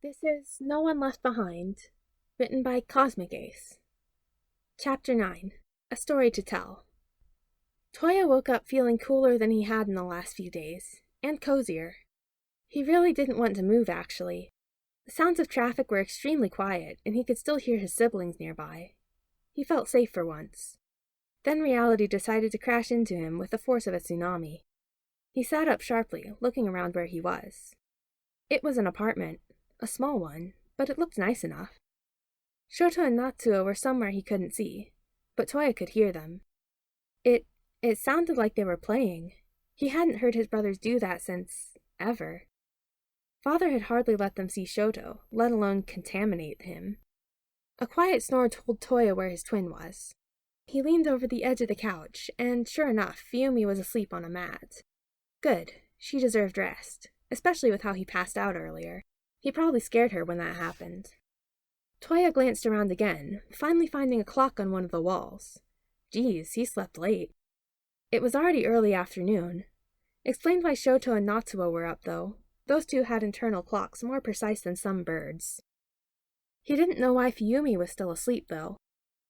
This is No One Left Behind, written by Cosmic Ace. Chapter 9, A Story to Tell. Touya woke up feeling cooler than he had in the last few days, and cozier. He really didn't want to move, actually. The sounds of traffic were extremely quiet, and he could still hear his siblings nearby. He felt safe for once. Then reality decided to crash into him with the force of a tsunami. He sat up sharply, looking around where he was. It was an apartment. A small one, but it looked nice enough. Shoto and Natsuo were somewhere he couldn't see, but Touya could hear them. It sounded like they were playing. He hadn't heard his brothers do that since ever. Father had hardly let them see Shoto, let alone contaminate him. A quiet snore told Touya where his twin was. He leaned over the edge of the couch, and sure enough, Fuyumi was asleep on a mat. Good, she deserved rest, especially with how he passed out earlier. He probably scared her when that happened. Touya glanced around again, finally finding a clock on one of the walls. Geez, he slept late. It was already early afternoon. Explained why Shoto and Natsuo were up, though. Those two had internal clocks more precise than some birds. He didn't know why Fuyumi was still asleep, though.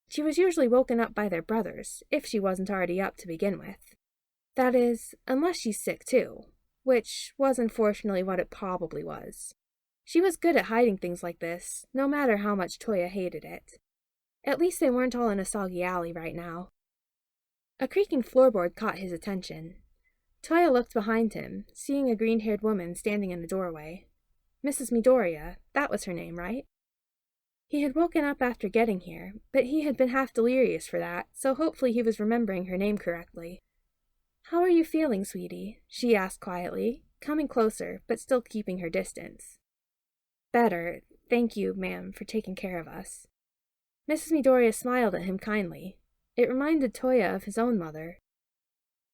She was usually woken up by their brothers, if she wasn't already up to begin with. That is, unless she's sick too, which was unfortunately what it probably was. She was good at hiding things like this, no matter how much Touya hated it. At least they weren't all in a soggy alley right now. A creaking floorboard caught his attention. Touya looked behind him, seeing a green-haired woman standing in the doorway. Mrs. Midoriya, that was her name, right? He had woken up after getting here, but he had been half delirious for that, so hopefully he was remembering her name correctly. "How are you feeling, sweetie?" she asked quietly, coming closer, but still keeping her distance. "Better. Thank you, ma'am, for taking care of us." Mrs. Midoriya smiled at him kindly. It reminded Touya of his own mother.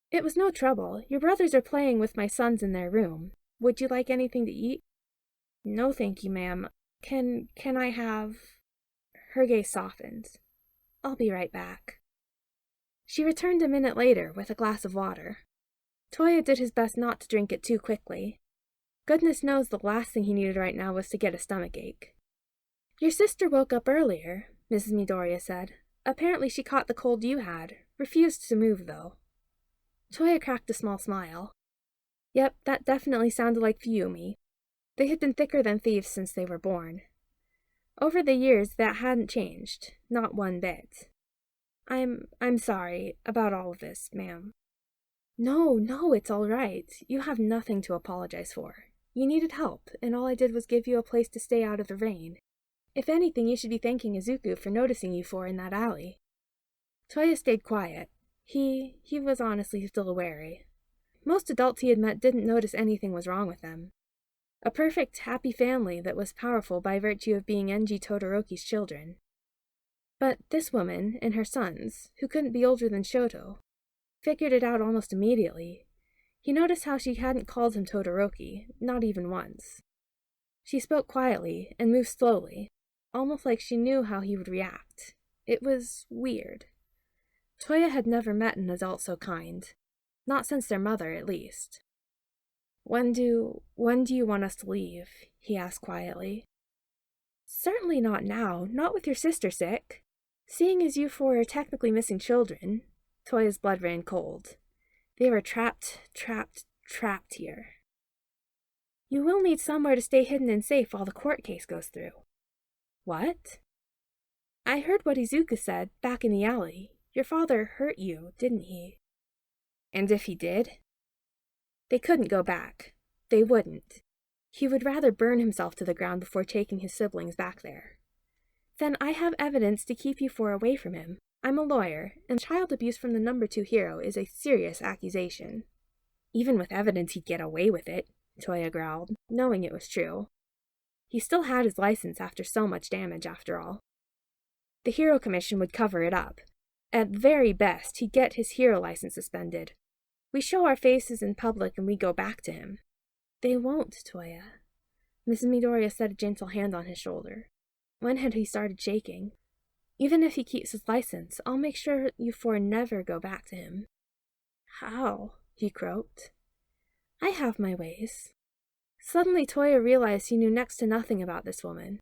"It was no trouble. Your brothers are playing with my sons in their room. Would you like anything to eat?" "No, thank you, ma'am. Can I have—" Her gaze softened. "I'll be right back." She returned a minute later with a glass of water. Touya did his best not to drink it too quickly. Goodness knows the last thing he needed right now was to get a stomachache. "Your sister woke up earlier," Mrs. Midoriya said. "Apparently she caught the cold you had. Refused to move, though." Touya cracked a small smile. Yep, that definitely sounded like Fuyumi. They had been thicker than thieves since they were born. Over the years, that hadn't changed. Not one bit. I'm sorry about all of this, ma'am." No, it's all right. You have nothing to apologize for. You needed help, and all I did was give you a place to stay out of the rain. If anything, you should be thanking Izuku for noticing you four in that alley." Touya stayed quiet. He was honestly still wary. Most adults he had met didn't notice anything was wrong with them. A perfect, happy family that was powerful by virtue of being Enji Todoroki's children. But this woman and her sons, who couldn't be older than Shoto, figured it out almost immediately. He noticed how she hadn't called him Todoroki, not even once. She spoke quietly and moved slowly, almost like she knew how he would react. It was weird. Touya had never met an adult so kind. Not since their mother, at least. When do you want us to leave?" he asked quietly. "Certainly not now, not with your sister sick. Seeing as you four are technically missing children." Toya's blood ran cold. "They were trapped here. You will need somewhere to stay hidden and safe while the court case goes through." "What?" "I heard what Izuku said back in the alley. Your father hurt you, didn't he?" "And if he did?" "They couldn't go back. They wouldn't. He would rather burn himself to the ground before taking his siblings back there." "Then I have evidence to keep you four away from him. I'm a lawyer, and child abuse from the number 2 hero is a serious accusation." "Even with evidence he'd get away with it," Touya growled, knowing it was true. He still had his license after so much damage, after all. The Hero Commission would cover it up. At very best, he'd get his hero license suspended. We show our faces in public and we go back to him. "They won't, Touya." Mrs. Midoriya set a gentle hand on his shoulder. When had he started shaking? "Even if he keeps his license, I'll make sure you four never go back to him." "How?" he croaked. "I have my ways." Suddenly Touya realized he knew next to nothing about this woman.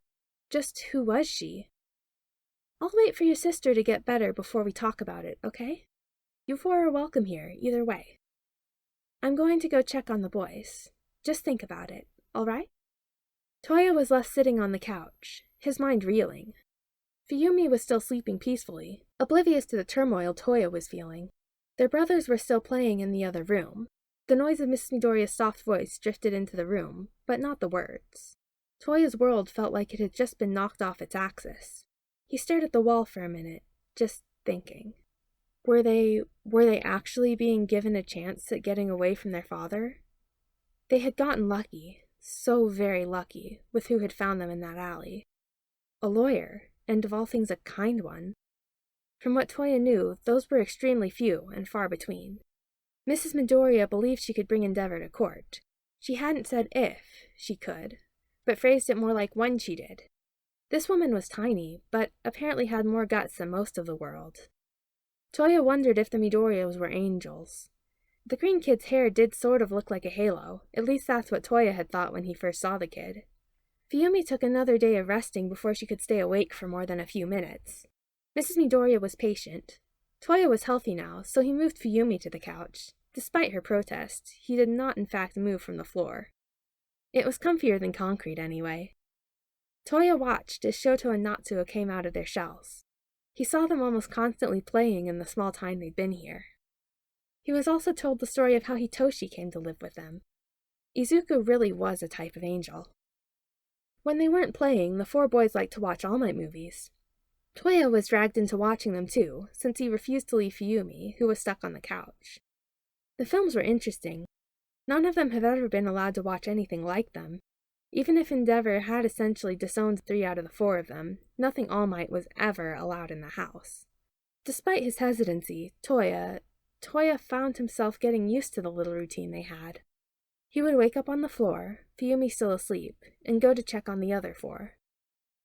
Just who was she? I'll wait for your sister to get better before we talk about it, okay? You four are welcome here, either way. I'm going to go check on the boys. Just think about it, all right? Touya was left sitting on the couch, his mind reeling. Fuyumi was still sleeping peacefully, oblivious to the turmoil Touya was feeling. Their brothers were still playing in the other room. The noise of Miss Midoriya's soft voice drifted into the room, but not the words. Touya's world felt like it had just been knocked off its axis. He stared at the wall for a minute, just thinking. Were they actually being given a chance at getting away from their father? They had gotten lucky, so very lucky, with who had found them in that alley. A lawyer, and of all things a kind one. From what Touya knew, those were extremely few and far between. Mrs. Midoriya believed she could bring Endeavor to court. She hadn't said if she could, but phrased it more like when she did. This woman was tiny, but apparently had more guts than most of the world. Touya wondered if the Midoriyas were angels. The green kid's hair did sort of look like a halo, at least that's what Touya had thought when he first saw the kid. Fuyumi took another day of resting before she could stay awake for more than a few minutes. Mrs. Midoriya was patient. Touya was healthy now, so he moved Fuyumi to the couch. Despite her protest, he did not in fact move from the floor. It was comfier than concrete anyway. Touya watched as Shoto and Natsuo came out of their shells. He saw them almost constantly playing in the small time they'd been here. He was also told the story of how Hitoshi came to live with them. Izuku really was a type of angel. When they weren't playing, the four boys liked to watch All Might movies. Touya was dragged into watching them too, since he refused to leave Fuyumi, who was stuck on the couch. The films were interesting. None of them have ever been allowed to watch anything like them. Even if Endeavor had essentially disowned 3 out of the 4 of them, nothing All Might was ever allowed in the house. Despite his hesitancy, Touya found himself getting used to the little routine they had. He would wake up on the floor, Fuyumi still asleep, and go to check on the other 4.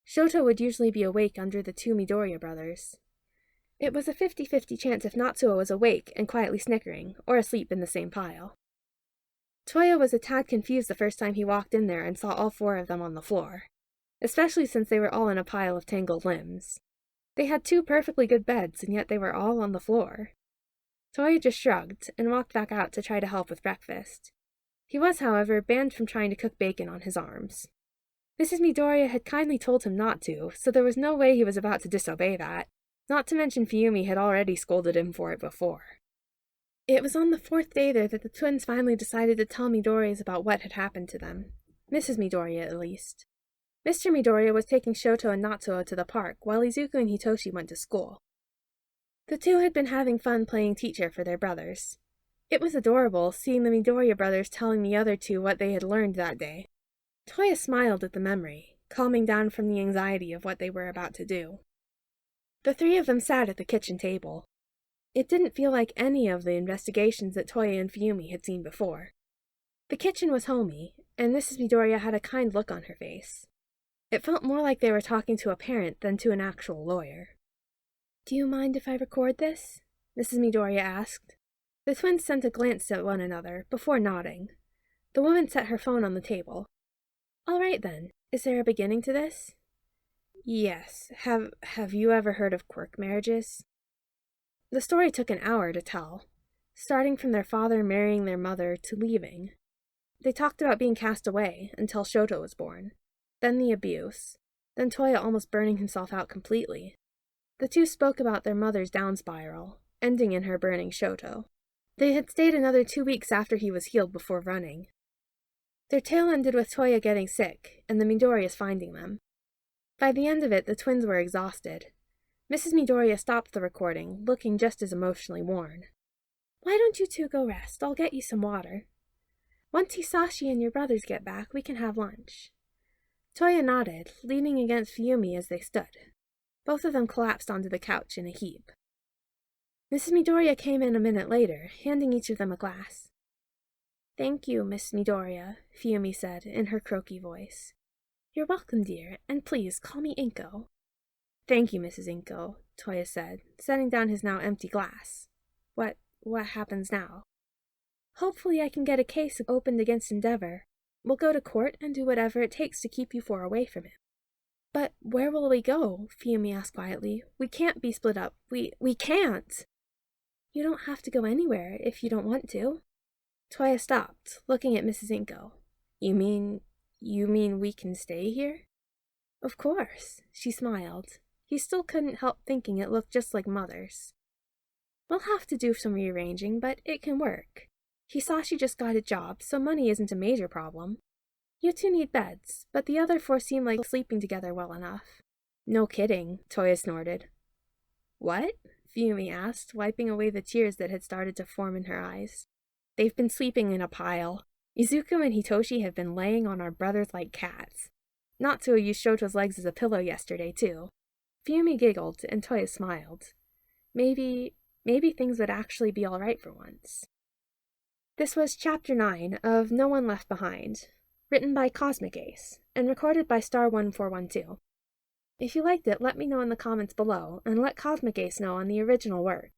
Shoto would usually be awake under the 2 Midoriya brothers. It was a 50-50 chance if Natsuo was awake and quietly snickering, or asleep in the same pile. Touya was a tad confused the first time he walked in there and saw all 4 of them on the floor, especially since they were all in a pile of tangled limbs. They had 2 perfectly good beds, and yet they were all on the floor. Touya just shrugged and walked back out to try to help with breakfast. He was, however, banned from trying to cook bacon on his arms. Mrs. Midoriya had kindly told him not to, so there was no way he was about to disobey that, not to mention Fuyumi had already scolded him for it before. It was on the 4th day there that the twins finally decided to tell Midoriyas about what had happened to them. Mrs. Midoriya, at least. Mr. Midoriya was taking Shoto and Natsuo to the park, while Izuku and Hitoshi went to school. The 2 had been having fun playing teacher for their brothers. It was adorable, seeing the Midoriya brothers telling the other 2 what they had learned that day. Touya smiled at the memory, calming down from the anxiety of what they were about to do. The 3 of them sat at the kitchen table. It didn't feel like any of the investigations that Touya and Fuyumi had seen before. The kitchen was homey, and Mrs. Midoriya had a kind look on her face. It felt more like they were talking to a parent than to an actual lawyer. "Do you mind if I record this?" Mrs. Midoriya asked. The twins sent a glance at one another, before nodding. The woman set her phone on the table. "All right then. Is there a beginning to this?" "Yes. Have you ever heard of quirk marriages?" The story took an hour to tell, starting from their father marrying their mother to leaving. They talked about being cast away until Shoto was born, then the abuse, then Touya almost burning himself out completely. The 2 spoke about their mother's down spiral, ending in her burning Shoto. They had stayed another 2 weeks after he was healed before running. Their tale ended with Touya getting sick, and the Midoriyas finding them. By the end of it, the twins were exhausted. Mrs. Midoriya stopped the recording, looking just as emotionally worn. "Why don't you 2 go rest? I'll get you some water. Once Hisashi and your brothers get back, we can have lunch." Touya nodded, leaning against Fuyumi as they stood. Both of them collapsed onto the couch in a heap. Mrs. Midoriya came in a minute later, handing each of them a glass. "Thank you, Miss Midoriya," Fuyumi said in her croaky voice. "You're welcome, dear, and please call me Inko." "Thank you, Mrs. Inko," Touya said, setting down his now empty glass. What happens now?" "Hopefully I can get a case opened against Endeavor. We'll go to court and do whatever it takes to keep you four away from him. But where will we go? Fiumi asked quietly. We can't be split up. We can't! You don't have to go anywhere if you don't want to. Touya stopped, looking at Mrs. Inko. You mean we can stay here? Of course, she smiled. He still couldn't help thinking it looked just like Mother's. We'll have to do some rearranging, but it can work. He saw she just got a job, so money isn't a major problem. You two need beds, but the other four seem like sleeping together well enough. No kidding, Touya snorted. What? Fiumi asked, wiping away the tears that had started to form in her eyes. They've been sleeping in a pile. Izuku and Hitoshi have been laying on our brothers like cats. Natsuo used Shoto's legs as a pillow yesterday, too. Fiumi giggled, and Touya smiled. Maybe things would actually be all right for once. This was Chapter 9 of No One Left Behind, written by Cosmic Ace, and recorded by Star1412. If you liked it, let me know in the comments below, and let Cosmic Ace know on the original work.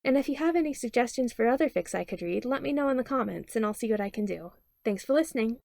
And if you have any suggestions for other fics I could read, let me know in the comments, and I'll see what I can do. Thanks for listening!